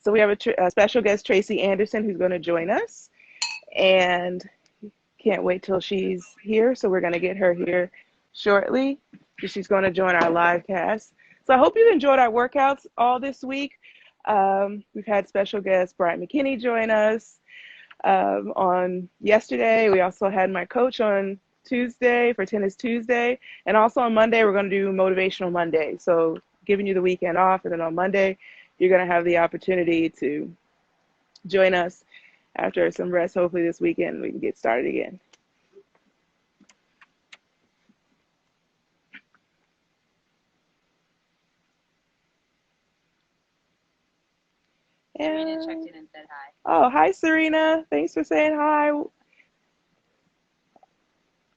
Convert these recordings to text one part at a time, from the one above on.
So we have a special guest, Tracy Anderson, who's going to join us. And can't wait till she's here. So we're going to get her here shortly. She's going to join our live cast. So I hope you've enjoyed our workouts all this week. We've had special guest Brian McKinney join us on yesterday. We also had my coach on Tuesday for Tennis Tuesday. And also on Monday, we're going to do Motivational Monday. So giving you the weekend off. And then on Monday, you're going to have the opportunity to join us after some rest. Hopefully this weekend we can get started again. Serena checked in and said hi. Oh, hi, Serena. Thanks for saying hi.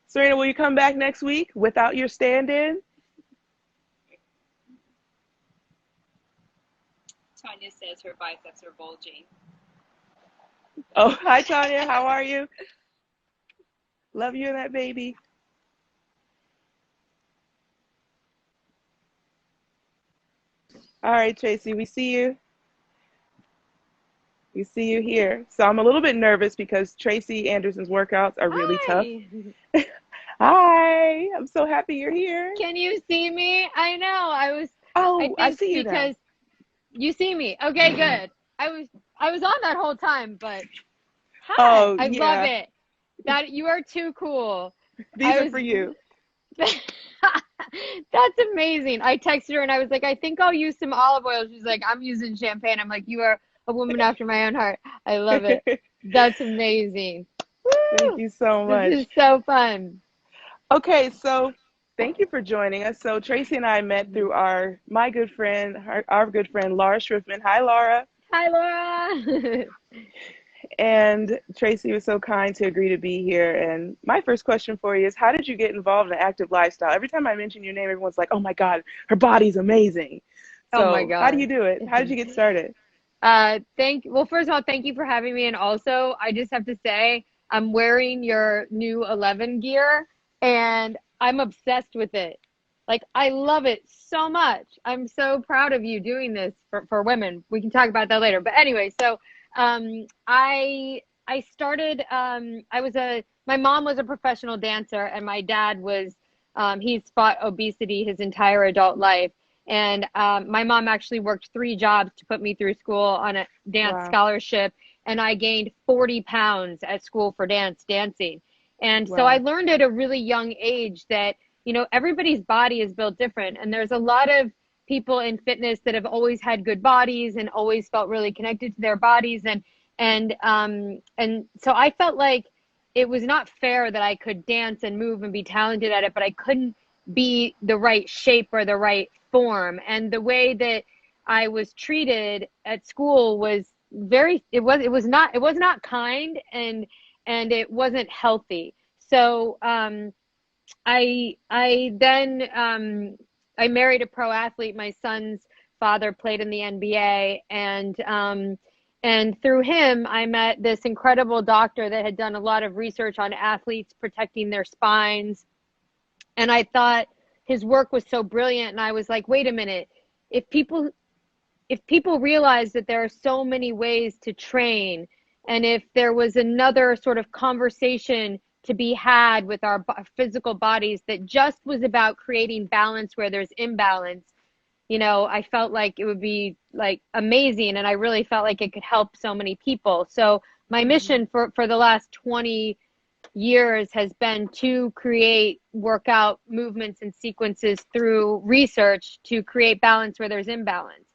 Serena, will you come back next week without your stand-in? Tanya says her biceps are bulging. Oh, hi, Tanya. How are you? Love you and that baby. All right, Tracy, we see you. We see you here. So I'm a little bit nervous because Tracy Anderson's workouts are really tough. Hi, I'm so happy you're here. Can you see me? I know. I see you now. You see me. Okay, good. I was on that whole time, but hi. Oh, I yeah. love it. That you are too cool. These are for you. That's amazing. I texted her and I was like, I think I'll use some olive oil. She's like, I'm using champagne. I'm like, you are a woman after my own heart. I love it. That's amazing. Thank you so much. This is so fun. Okay, so thank you for joining us. So Tracy and I met through our good friend Laura Schriftman. Hi, Laura. Hi, Laura. And Tracy was so kind to agree to be here. And my first question for you is, how did you get involved in an active lifestyle? Every time I mention your name, everyone's like, oh my God, her body's amazing. So oh my God. How do you do it? How did you get started? Well, first of all, thank you for having me. And also, I just have to say, I'm wearing your new 11 gear and I'm obsessed with it. Like, I love it so much. I'm so proud of you doing this for women. We can talk about that later. But anyway, so I started, my mom was a professional dancer and my dad was, he's fought obesity his entire adult life. And my mom actually worked 3 jobs to put me through school on a dance scholarship. And I gained 40 pounds at school for dancing. And so I learned at a really young age that, you know, everybody's body is built different. And there's a lot of people in fitness that have always had good bodies and always felt really connected to their bodies. And so I felt like it was not fair that I could dance and move and be talented at it, but I couldn't be the right shape or the right form. And the way that I was treated at school was it was not kind and it wasn't healthy. So I then I married a pro athlete. My son's father played in the NBA, and through him, I met this incredible doctor that had done a lot of research on athletes protecting their spines. And I thought his work was so brilliant. And I was like, wait a minute, if people realize that there are so many ways to train, and if there was another sort of conversation to be had with our physical bodies that just was about creating balance where there's imbalance, you know, I felt like it would be like amazing. And I really felt like it could help so many people. So my mission for the last 20 years has been to create workout movements and sequences through research to create balance where there's imbalance.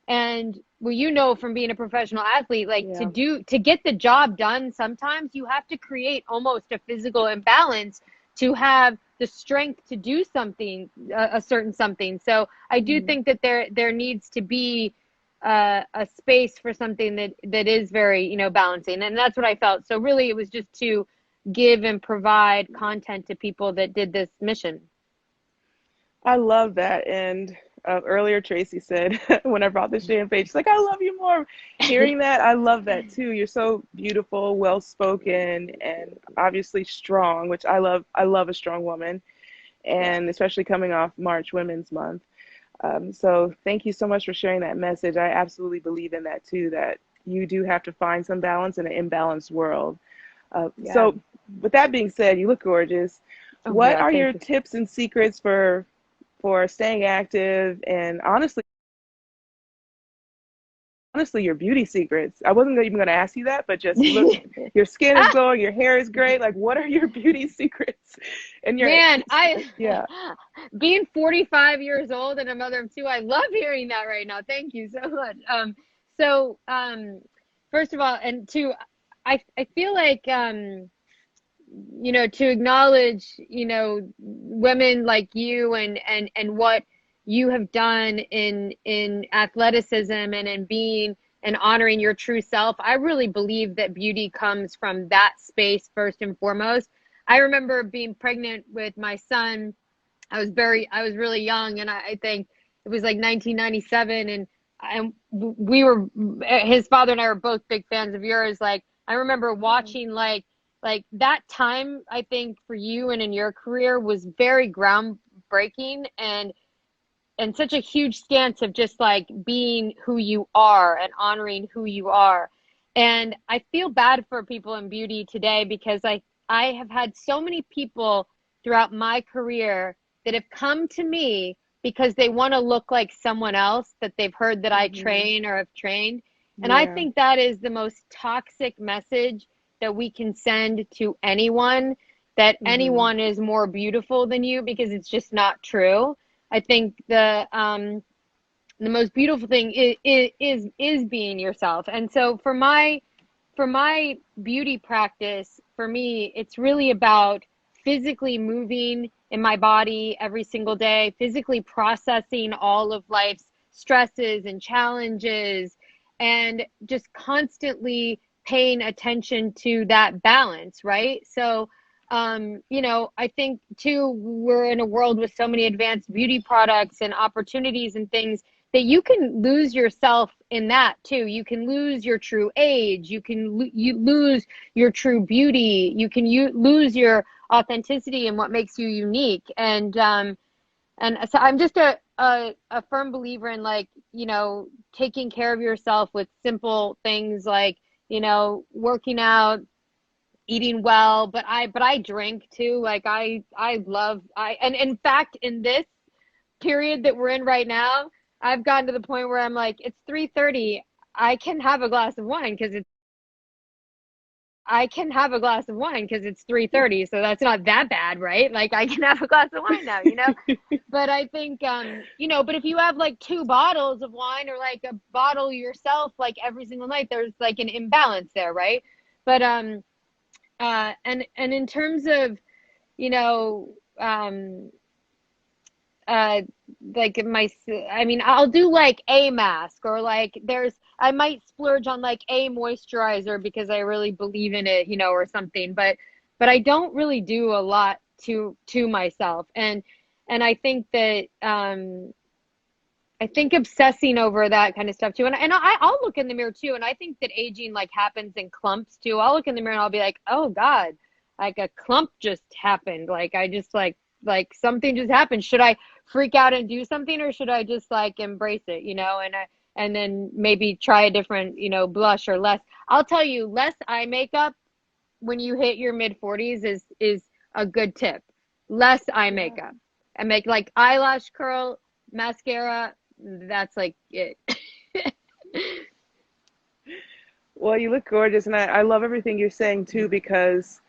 And well, you know, from being a professional athlete, like to get the job done, sometimes you have to create almost a physical imbalance to have the strength to do something, a certain something. So I do think that there needs to be a space for something that is very, you know, balancing. And that's what I felt. So really it was just to give and provide content to people that did this mission. I love that. And earlier Tracy said, when I brought the champagne, she's like, I love you more. Hearing that, I love that too. You're so beautiful, well-spoken, and obviously strong, which I love. I love a strong woman, and especially coming off March Women's Month. So thank you so much for sharing that message. I absolutely believe in that too, that you do have to find some balance in an imbalanced world. Yeah. So with that being said, you look gorgeous. Oh my What God, are thank your you. tips and secrets for staying active and honestly your beauty secrets? I wasn't even going to ask you that, but just you look, your skin is Ah, glowing, your hair is great. Like, what are your beauty secrets? And your man, I yeah. being 45 years old and a mother of two, I love hearing that right now. Thank you so much. So first of all, and two, I feel like to acknowledge, women like you and what you have done in athleticism and in being and honoring your true self. I really believe that beauty comes from that space first and foremost. I remember being pregnant with my son. I was really young, and I think it was like 1997, and we were, his father and I were both big fans of yours. Like, I remember watching like that time, I think for you and in your career was very groundbreaking, and such a huge stance of just like being who you are and honoring who you are. And I feel bad for people in beauty today because I have had so many people throughout my career that have come to me because they want to look like someone else that they've heard that I Hmm. train or have trained. And I Yeah. think that is the most toxic message that we can send to anyone, that Hmm. anyone is more beautiful than you, because it's just not true. I think the most beautiful thing is being yourself. And so for my beauty practice, for me, it's really about physically moving in my body every single day, physically processing all of life's stresses and challenges, and just constantly paying attention to that balance, right? So, I think too, we're in a world with so many advanced beauty products and opportunities and things that you can lose yourself in that too. You can lose your true age. You can you lose your true beauty. You can lose your authenticity and what makes you unique. And so I'm just a firm believer in, like, taking care of yourself with simple things like, working out, eating well, but I drink too. Like, I love I and in fact, in this period that we're in right now, I've gotten to the point where I'm like, it's 3:30. I can have a glass of wine because it's I can have a glass of wine because it's 3:30, so that's not that bad, right? Like, I can have a glass of wine now. But I think but if you have like two bottles of wine or like a bottle yourself like every single night, there's like an imbalance there, right? But and in terms of, you know, um uh like I mean, I'll do like a mask, or like I might splurge on like a moisturizer because I really believe in it, or something. But I don't really do a lot to myself. And I think that I think obsessing over that kind of stuff too. And I'll look in the mirror too, and I think that aging like happens in clumps too. I'll look in the mirror and I'll be like, oh God, like a clump just happened. Like, I just like something just happened. Should I freak out and do something, or should I just like embrace it, and then maybe try a different, blush or less. I'll tell you, less eye makeup when you hit your mid 40s is a good tip. Less eye Yeah. makeup. And make like eyelash curl, mascara, that's like it. Well, you look gorgeous, and I love everything you're saying too, because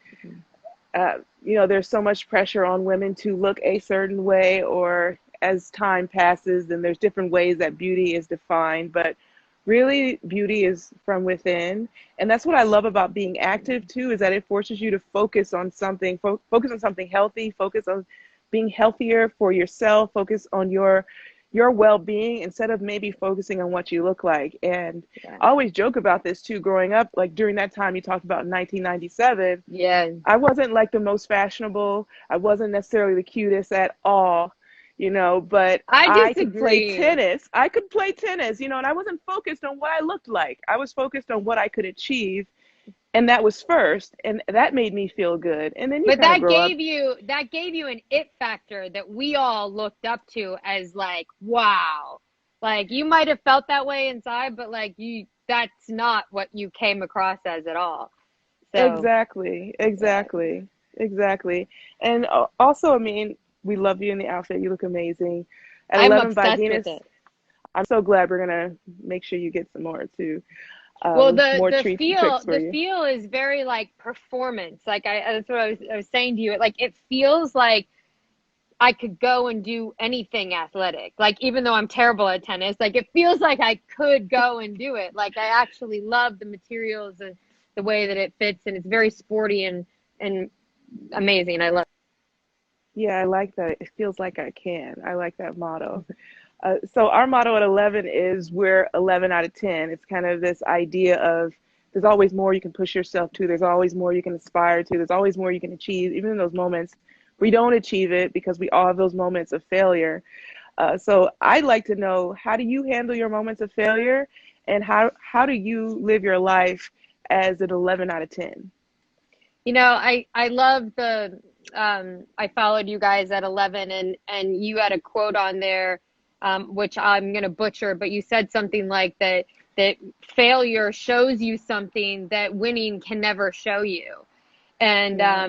there's so much pressure on women to look a certain way, or as time passes, then there's different ways that beauty is defined. But really, beauty is from within, and that's what I love about being active too, is that it forces you to focus on something, focus on something healthy, focus on being healthier for yourself, focus on your well-being instead of maybe focusing on what you look like. And Yeah. I always joke about this too, growing up, like during that time you talked about, 1997, Yeah. I wasn't like the most fashionable. I wasn't necessarily the cutest at all, but I I could play disagree. tennis. And I wasn't focused on what I looked like. I was focused on what I could achieve. and that was first, and that made me feel good. And then you But kind of grow up. that gave you an it factor that we all looked up to as like, wow. Like you might have felt that way inside, but like you that's not what you came across as at all. So, Exactly, yeah. exactly, exactly. And also, I mean, we love you in the outfit. You look amazing. At I'm 11 by obsessed with Venus, it. I'm so glad we're gonna make sure you get some more too. Well, More treats and tricks for the you. feel is very like performance. Like that's what I was saying to you. Like it feels like I could go and do anything athletic. Like even though I'm terrible at tennis, like it feels like I could go and do it. Like I actually love the materials and the way that it fits, and it's very sporty and amazing. I love Yeah, I like that. It feels like I can. I like that motto. So our motto at 11 is we're 11 out of 10. It's kind of this idea of there's always more you can push yourself to. There's always more you can aspire to. There's always more you can achieve, even in those moments we don't achieve it because we all have those moments of failure. So I'd like to know, how do you handle your moments of failure, and how do you live your life as an 11 out of 10? You know, I love the I followed you guys at 11 and you had a quote on there which I'm going to butcher, but you said something like that failure shows you something that winning can never show you. Yeah.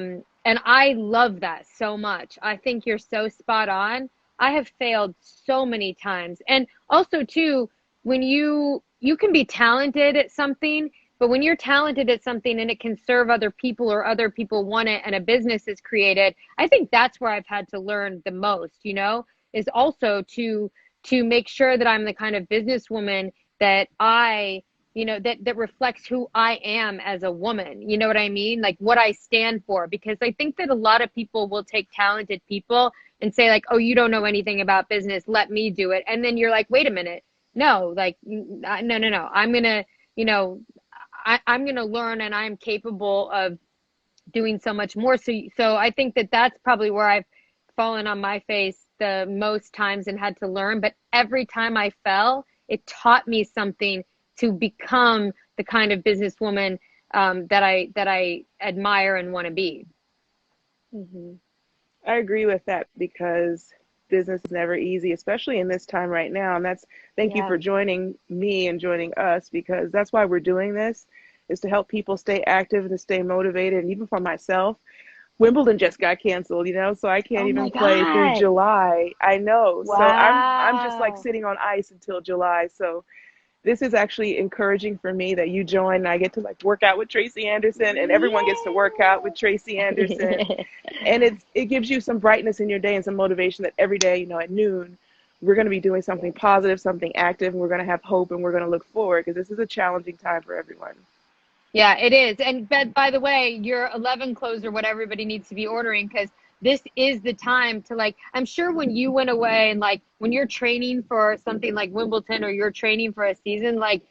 And I love that so much. I think you're so spot on. I have failed so many times. And also too, when you can be talented at something, but when you're talented at something and it can serve other people or other people want it and a business is created, I think that's where I've had to learn the most, is also to make sure that I'm the kind of businesswoman that that reflects who I am as a woman. You know what I mean? Like what I stand for. Because I think that a lot of people will take talented people and say like, oh, you don't know anything about business. Let me do it. And then you're like, wait a minute. No, like, no, no, no. I'm going to, you know, I'm going to learn and I'm capable of doing so much more. So I think that that's probably where I've fallen on my face the most times and had to learn. But every time I fell, it taught me something to become the kind of businesswoman that I admire and want to be. Hmm. I agree with that because business is never easy, especially in this time right now. And thank you Yeah. for joining me and joining us, because that's why we're doing this, is to help people stay active and to stay motivated. And even for myself, Wimbledon just got canceled, so I can't Oh even my play through God. July. I know. So I'm just like Wow. sitting on ice until July. So this is actually encouraging for me that you join, and I get to like work out with Tracy Anderson, and everyone gets to work out with Tracy Anderson. Yeah. And it gives you some brightness in your day and some motivation that every day, at noon, we're going to be doing something positive, something active, and we're going to have hope, and we're going to look forward, because this is a challenging time for everyone. Yeah, it is. And by the way, your 11 clothes are what everybody needs to be ordering because this is the time to like, I'm sure when you went away and like when you're training for something like Wimbledon or you're training for a season, like,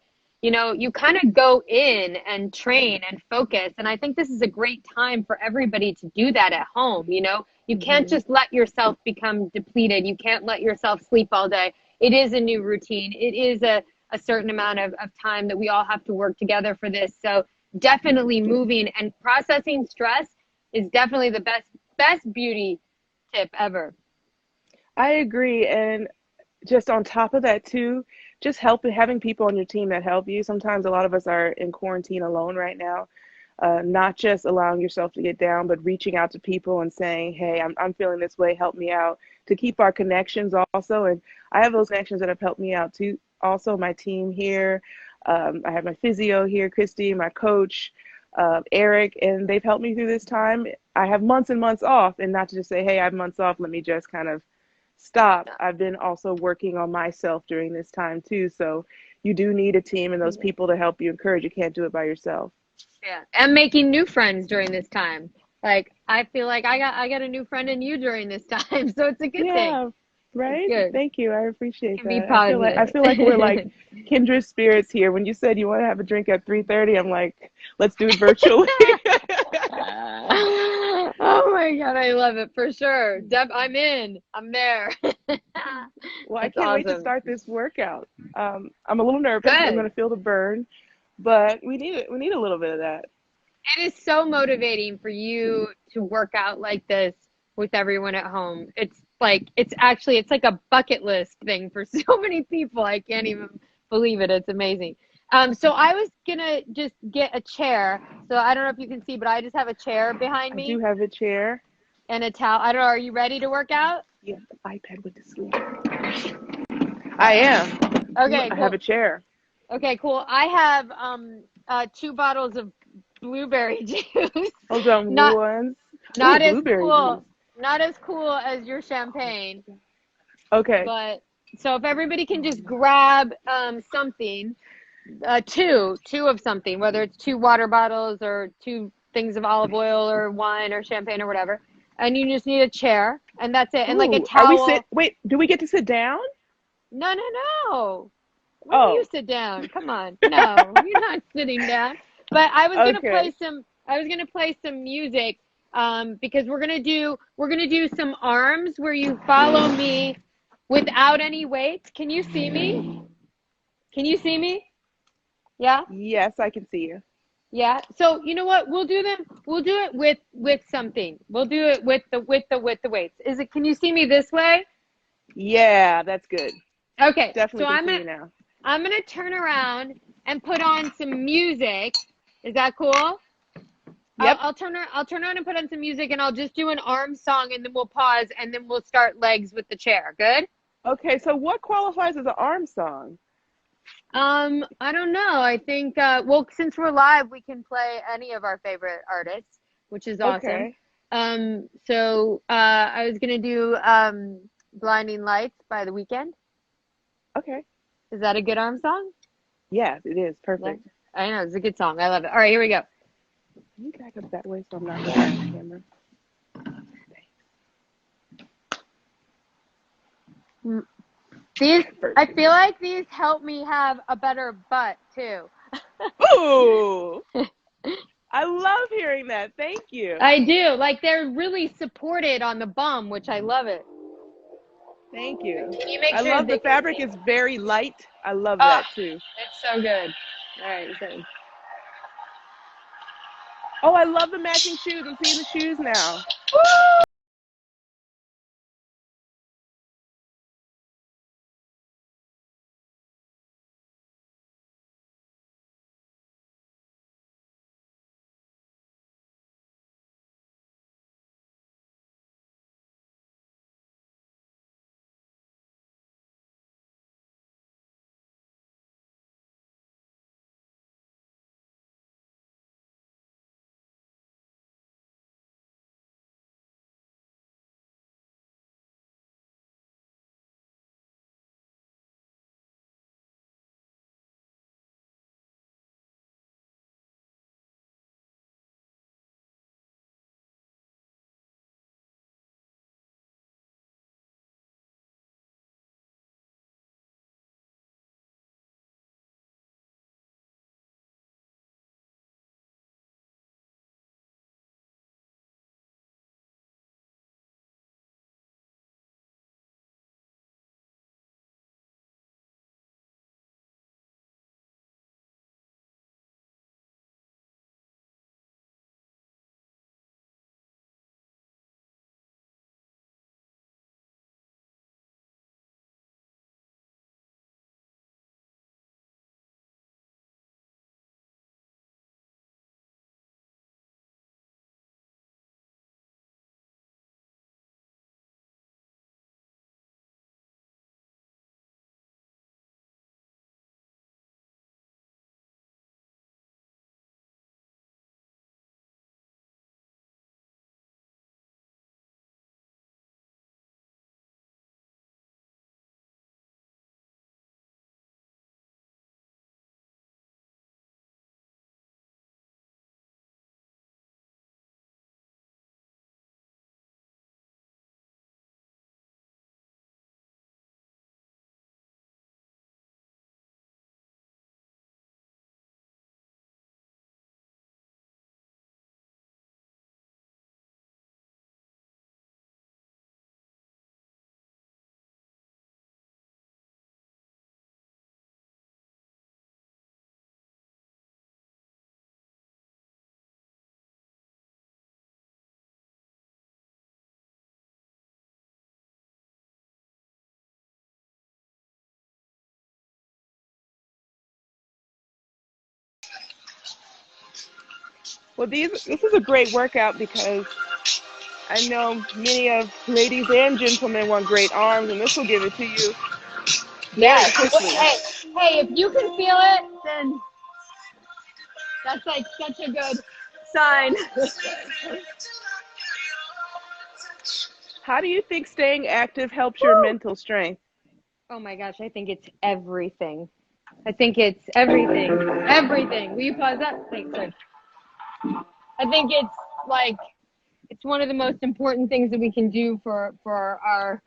you kind of go in and train and focus. And I think this is a great time for everybody to do that at home. You can't Hmm. just let yourself become depleted. You can't let yourself sleep all day. It is a new routine. It is a certain amount of time that we all have to work together for this. So definitely moving and processing stress is definitely the best beauty tip ever. I agree. And just on top of that too, just having people on your team that help you. Sometimes a lot of us are in quarantine alone right now. Not just allowing yourself to get down, but reaching out to people and saying, hey, I'm feeling this way, help me out, to keep our connections also. And I have those connections that have helped me out too. Also, my team here, I have my physio here, Christy, my coach, Eric, and they've helped me through this time. I have months and months off, and not to just say, hey, I have months off, let me just kind of stop. I've been also working on myself during this time too. So you do need a team and those people to help you encourage. You can't do it by yourself. Yeah, and making new friends during this time. Like I feel like I got a new friend in you during this time, so it's a good thing. Yeah, It's right. good. Thank you. I appreciate Can be that. I feel like we're like positive. kindred spirits here. When you said you want to have a drink at 3:30, I'm like, let's do it virtually. Oh my God, I love it for sure. Deb, I'm in. I'm there. Well, I That's can't wait to awesome. start this workout. I'm a little nervous because I'm going Good. to feel the burn, but we need it. We need a little bit of that. It is so motivating for you to work out like this with everyone at home. It's like it's like a bucket list thing for so many people. I can't even believe it. It's amazing. So I was gonna just get a chair. So I don't know if you can see, but I just have a chair behind I do me have a chair. and a towel. I don't know. Are you ready to work out? Yeah, the iPad went to sleep. I am. Okay, I have cool. a chair. Okay, cool. I have 2 bottles of blueberry juice. Hold on, Not ones. Ooh, not as blueberry juice. cool, not as cool as your champagne, Okay. but so if everybody can just grab something, two of something, whether it's 2 water bottles or 2 things of olive oil or wine or champagne or whatever, and you just need a chair and that's it, and like a Ooh, are we sit? towel. Wait, do we get to sit down? No, no, no. When do you Oh, sit down? Come on. No, you're not sitting down. But okay. I was gonna play some music because we're gonna do some arms where you follow me without any weights. Can you see me? Can you see me? Yeah? Yes, I can see you. Yeah. So you know what? We'll do it with something. We'll do it with the weights. Is it, can you see me this way? Yeah, that's good. Okay. So Definitely can see you now. I'm gonna turn around and put on some music. Is that cool? Yep. I'll turn around and put on some music, and I'll just do an arm song, and then we'll pause, and then we'll start legs with the chair. Good? Okay, so what qualifies as an arm song? I don't know. I think well, since we're live, we can play any of our favorite artists, which is awesome. Okay. So I was gonna do "Blinding Lights" by The Weeknd. Okay. Is that a good arm song? Yeah, it is Yeah, perfect. I know it's a good song. I love it. All right, here we go. Can you back up that way so I'm not looking at the camera? These, I Perfect. feel like these help me have a better butt too. Ooh, I love hearing that. Thank you. I do. Like they're really supported on the bum, which I love it. Thank you. Can you make I sure love the they can fabric see? is very light. I love Oh, that too. it's so good. All right, so Oh, I love the matching shoes. I'm seeing the shoes now. Well, this is a great workout because I know many of ladies and gentlemen want great arms, and this will give it to you very Yeah. quickly. Hey, if you can feel it, then that's like such a good sign. How do you think staying active helps your mental strength? Oh my gosh, I think it's everything. I think it's everything. Everything. Will you pause that? Thanks, sir. I think it's like it's one of the most important things that we can do for our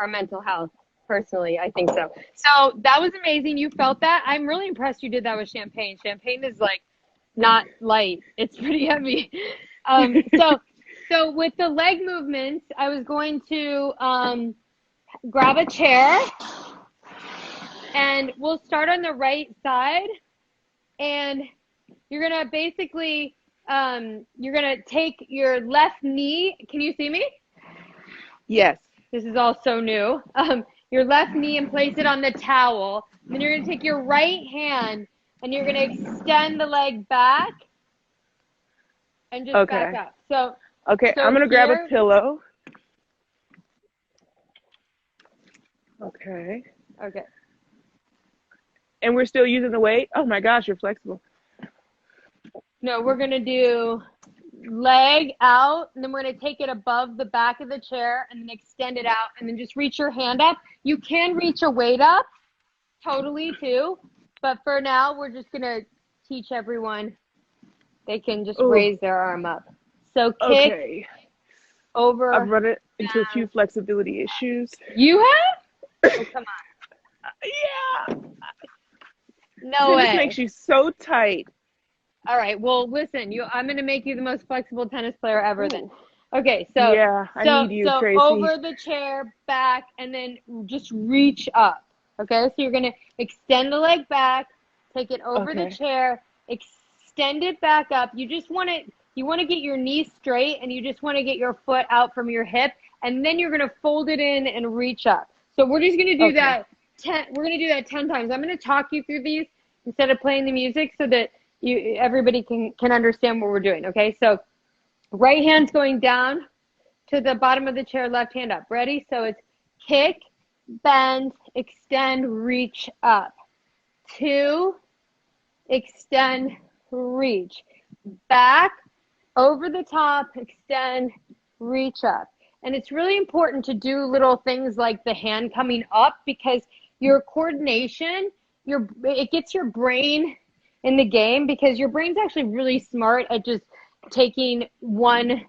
mental health. Personally, I think so. So that was amazing. You felt that. I'm really impressed you did that with champagne. Champagne is like not light. It's pretty heavy. So with the leg movements, I was going to grab a chair, and we'll start on the right side, and you're gonna basically you're gonna take your left knee. Can you see me? Yes. This is all so new. Your left knee and place it on the towel. Then you're gonna take your right hand and you're gonna extend the leg back and just back Okay. up. So I'm gonna grab a here, pillow. Okay. okay. And we're still using the weight? Oh my gosh, you're flexible. No, we're gonna do leg out, and then we're gonna take it above the back of the chair and then extend it out, and then just reach your hand up. You can reach a weight up, totally too, but for now, we're just gonna teach everyone they can just raise their arm up. So kick over. I've run it into a few flexibility issues. You have? Oh, come on. Yeah. No way. This makes you so tight. All right. Well, listen. I'm gonna make you the most flexible tennis player ever. Then. Okay. So yeah, I need you, Tracy. Over the chair, back, and then just reach up. Okay. So you're gonna extend the leg back, take it over the chair, extend it back up. You just want to get your knees straight, and you just want to get your foot out from your hip, and then you're gonna fold it in and reach up. So we're just gonna do that. We're gonna do that 10 times. I'm gonna talk you through these instead of playing the music, so that everybody can understand what we're doing. Okay. So right hand's going down to the bottom of the chair, left hand up. Ready? So it's kick, bend, extend, reach up. 2, extend, reach. Back, over the top, extend, reach up. And it's really important to do little things like the hand coming up, because your coordination, it gets your brain in the game, because your brain's actually really smart at just taking one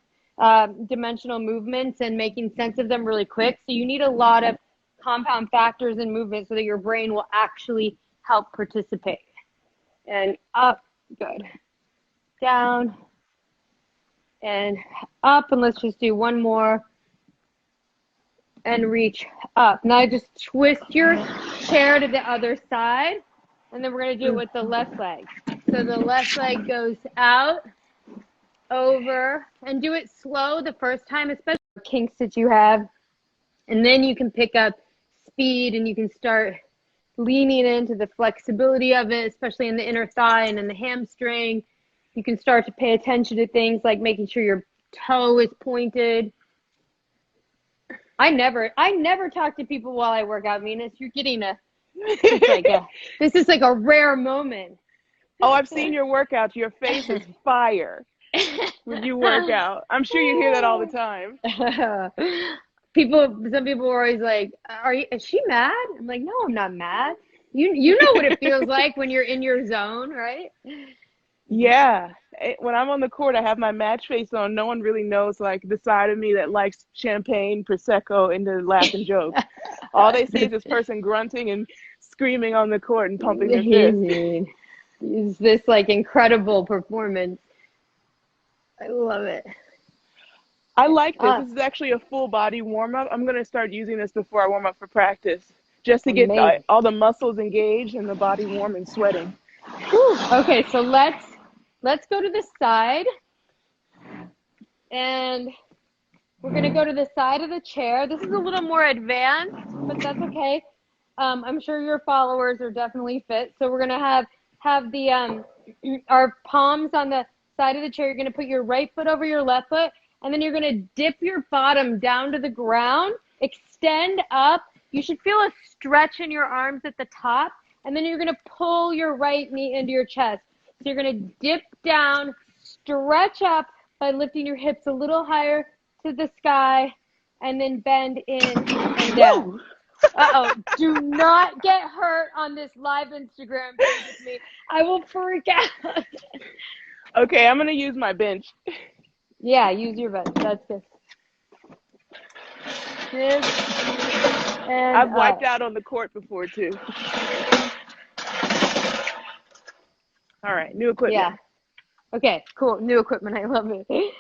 dimensional movements and making sense of them really quick. So you need a lot of compound factors and movement so that your brain will actually help participate. And up, good. Down and up, and let's just do one more. And reach up. Now just twist your chair to the other side, and then we're going to do it with the left leg. So the left leg goes out, over, and do it slow the first time, especially the kinks that you have. And then you can pick up speed, and you can start leaning into the flexibility of it, especially in the inner thigh and in the hamstring. You can start to pay attention to things like making sure your toe is pointed. I never talk to people while I work out, Venus. You're getting this is like a rare moment. Oh, I've seen your workouts. Your face is fire when you work out. I'm sure you hear that all the time. Some people are always like, is she mad? I'm like, no, I'm not mad. You know what it feels like when you're in your zone, right? Yeah. When I'm on the court, I have my match face on. No one really knows like the side of me that likes champagne, Prosecco, and to laugh and joke. All they see is this person grunting and screaming on the court and pumping their fist. It's this like incredible performance. I love it. I like this. This is actually a full body warm up. I'm going to start using this before I warm up for practice, just to get all the muscles engaged and the body warm and sweating. Whew. Okay, so let's go to the side, and we're going to go to the side of the chair. This is a little more advanced, but that's okay. I'm sure your followers are definitely fit. So we're going to have the our palms on the side of the chair. You're going to put your right foot over your left foot, and then you're going to dip your bottom down to the ground, extend up. You should feel a stretch in your arms at the top, and then you're going to pull your right knee into your chest. So you're going to dip down, stretch up by lifting your hips a little higher to the sky, and then bend in and down. Woo! Uh-oh, do not get hurt on this live Instagram page with me. I will freak out. Okay, I'm going to use my bench. Yeah, use your bench. That's good. Good. And I've wiped out on the court before, too. All right, new equipment. Yeah. Okay, cool. New equipment. I love it.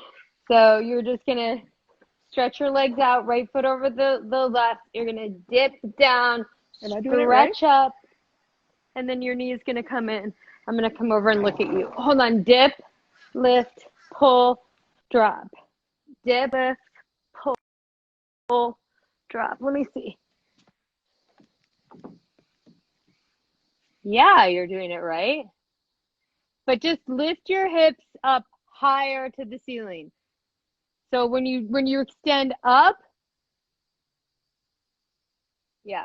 So you're just going to stretch your legs out, right foot over the left. You're going to dip down, Am I doing it right? stretch up, and then your knee is going to come in. I'm going to come over and look at you. Hold on. Dip, lift, pull, drop. Dip, lift, pull, drop. Let me see. Yeah, you're doing it right. But just lift your hips up higher to the ceiling. So when you extend up, yeah,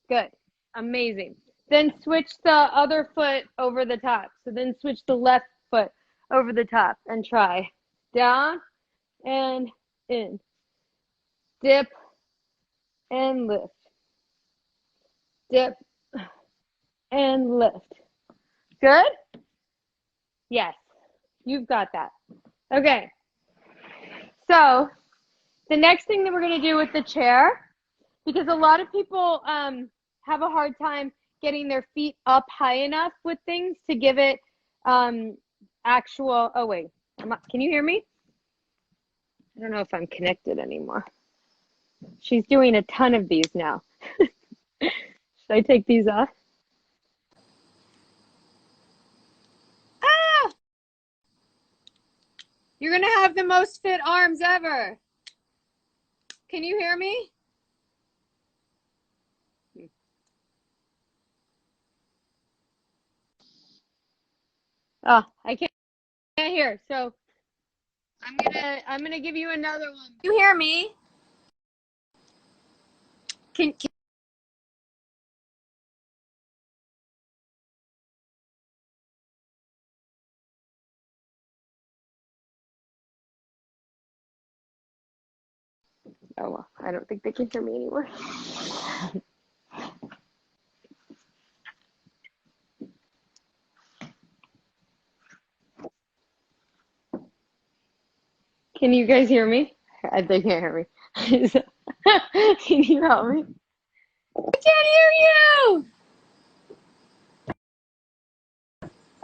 good, amazing. Then switch the other foot over the top. So then switch the left foot over the top and try. Down and in. Dip and lift. Dip and lift. Good? Yes, you've got that. Okay. So the next thing that we're going to do with the chair, because a lot of people have a hard time getting their feet up high enough with things to give it actual, oh wait, can you hear me? I don't know if I'm connected anymore. She's doing a ton of these now. Should I take these off? Ah! You're going to have the most fit arms ever. Can you hear me? Oh, I can't hear. So I'm gonna give you another one. You hear me? Can oh well, I don't think they can hear me anymore. Can you guys hear me? They can't hear me. Can you help me? I can't hear you.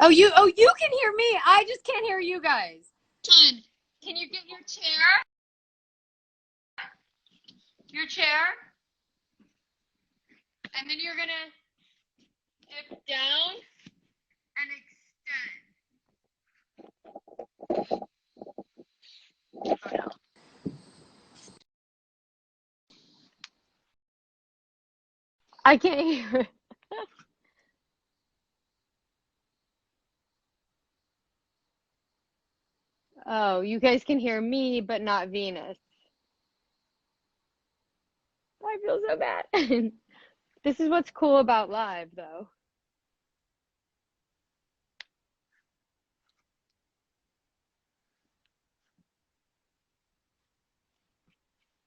Oh, you can hear me. I just can't hear you guys. Son, can you get your chair? Your chair? And then you're gonna dip down and extend. Oh no. I can't hear it. Oh, you guys can hear me, but not Venus. I feel so bad. This is what's cool about live, though.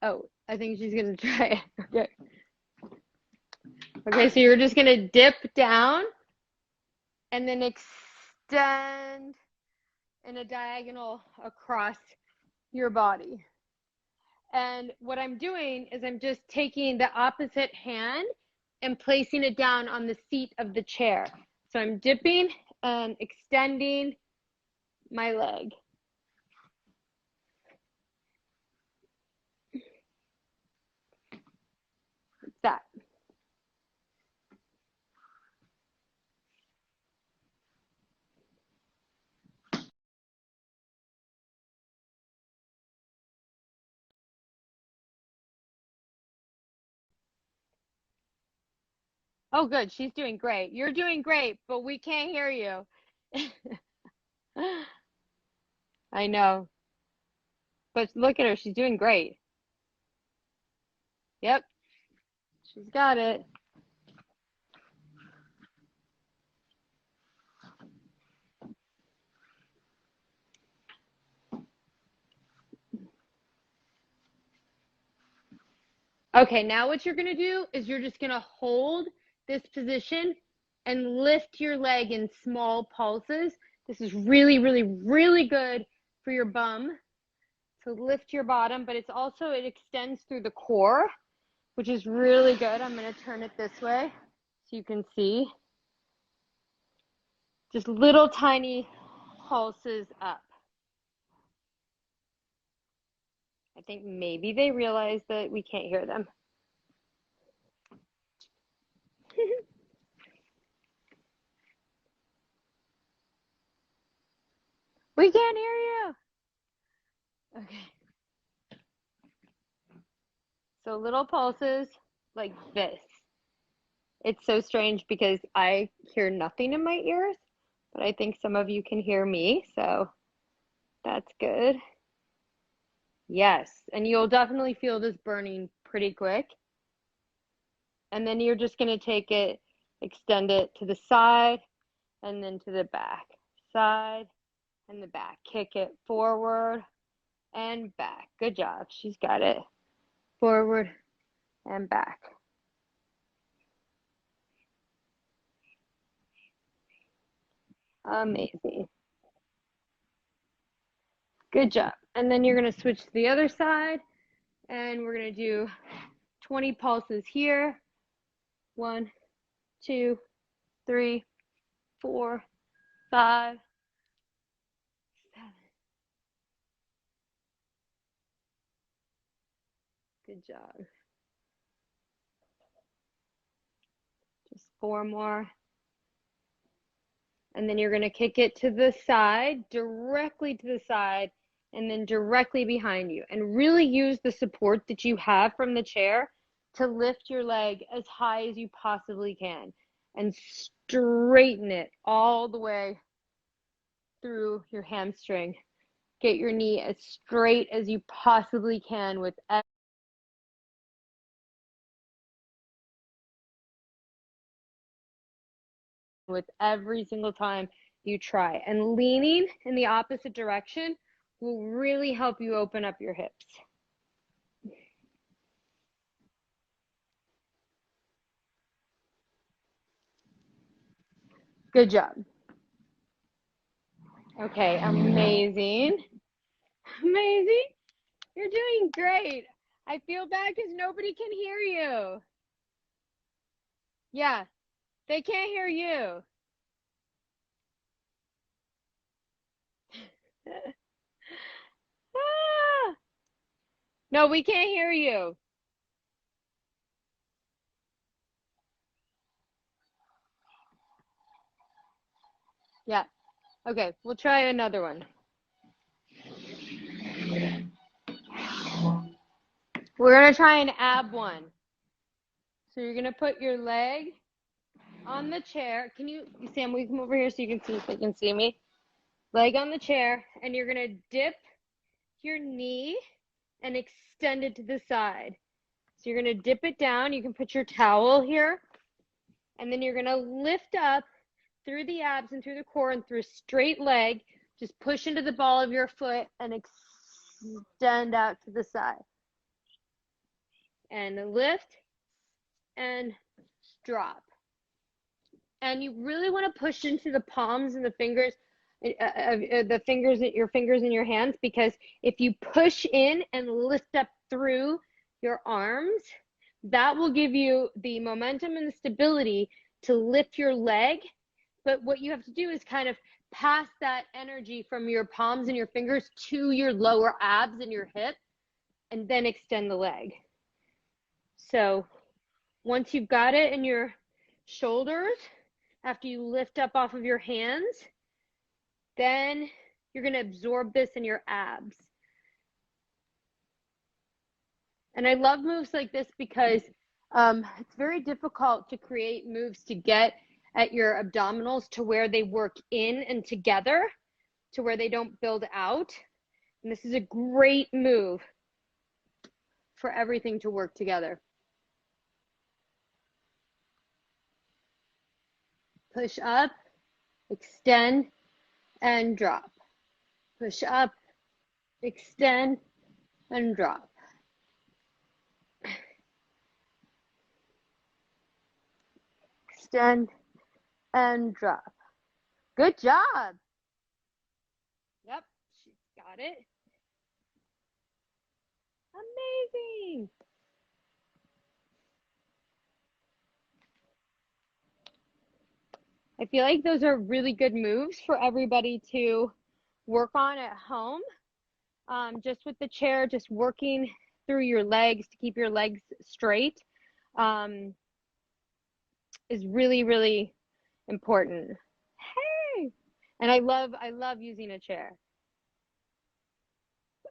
Oh, I think she's gonna try it. Okay. Okay, so you're just gonna dip down and then extend in a diagonal across your body. And what I'm doing is I'm just taking the opposite hand and placing it down on the seat of the chair. So I'm dipping and extending my leg. That. Oh, good. She's doing great. You're doing great, but we can't hear you. I know. But look at her. She's doing great. Yep. She's got it. Okay, now what you're going to do is you're just going to hold this position and lift your leg in small pulses. This is really, really, really good for your bum. So lift your bottom, but it's also, it extends through the core, which is really good. I'm going to turn it this way so you can see. Just little tiny pulses up. I think maybe they realize that we can't hear them. We can't hear you. Okay. So little pulses like this. It's so strange because I hear nothing in my ears, but I think some of you can hear me, so that's good. Yes, and you'll definitely feel this burning pretty quick. And then you're just going to take it, extend it to the side, and then to the back. Side and the back. Kick it forward and back. Good job. She's got it. Forward and back. Amazing. Good job. And then you're going to switch to the other side, and we're going to do 20 pulses here. 1, 2, 3, 4, 5, 7. Good job. Just 4 more. And then you're going to kick it to the side, directly to the side, and then directly behind you. And really use the support that you have from the chair to lift your leg as high as you possibly can. And straighten it all the way through your hamstring. Get your knee as straight as you possibly can with every single time you try. And leaning in the opposite direction will really help you open up your hips. Good job. Okay, amazing. Amazing. You're doing great. I feel bad because nobody can hear you. Yeah, they can't hear you. Ah, no, we can't hear you. Yeah. Okay, we'll try another one. We're going to try an ab one. So you're going to put your leg on the chair. Can you, Sam, will you come over here so you can see if they can see me? Leg on the chair, and you're going to dip your knee and extend it to the side. So you're going to dip it down. You can put your towel here, and then you're going to lift up through the abs and through the core and through a straight leg. Just push into the ball of your foot and extend out to the side. And lift and drop. And you really want to push into the palms and the fingers, your fingers in your hands, because if you push in and lift up through your arms, that will give you the momentum and the stability to lift your leg. But what you have to do is kind of pass that energy from your palms and your fingers to your lower abs and your hip, and then extend the leg. So once you've got it in your shoulders, after you lift up off of your hands, then you're going to absorb this in your abs. And I love moves like this because it's very difficult to create moves to get at your abdominals to where they work in and together. to where they don't build out. And this is a great move for everything to work together. Push up, extend, and drop. Push up, extend, and drop. Extend, and drop. Good job. Yep, she's got it. Amazing. I feel like those are really good moves for everybody to work on at home. Just with the chair, just working through your legs to keep your legs straight is really, really important. Hey, and I love using a chair.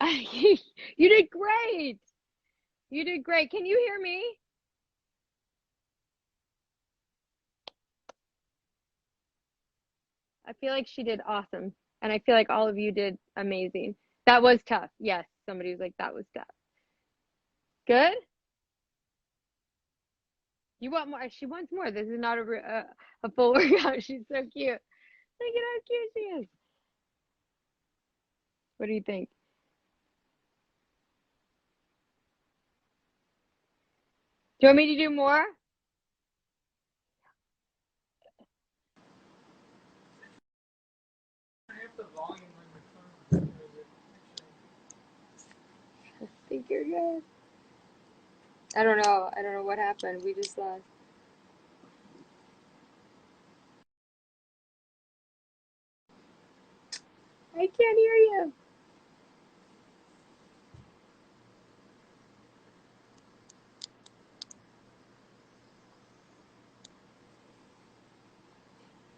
You did great. You did great. Can you hear me? I feel like she did awesome. And I feel like all of you did amazing. That was tough. Yes, somebody was like, that was tough. Good? You want more? She wants more. This is not a full workout. She's so cute. Look at how cute she is. What do you think? Do you want me to do more? I think you're good. I don't know. I don't know what happened. We just lost. I can't hear you.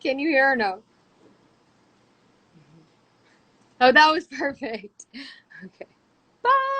Can you hear or no? Oh, that was perfect. Okay. Bye.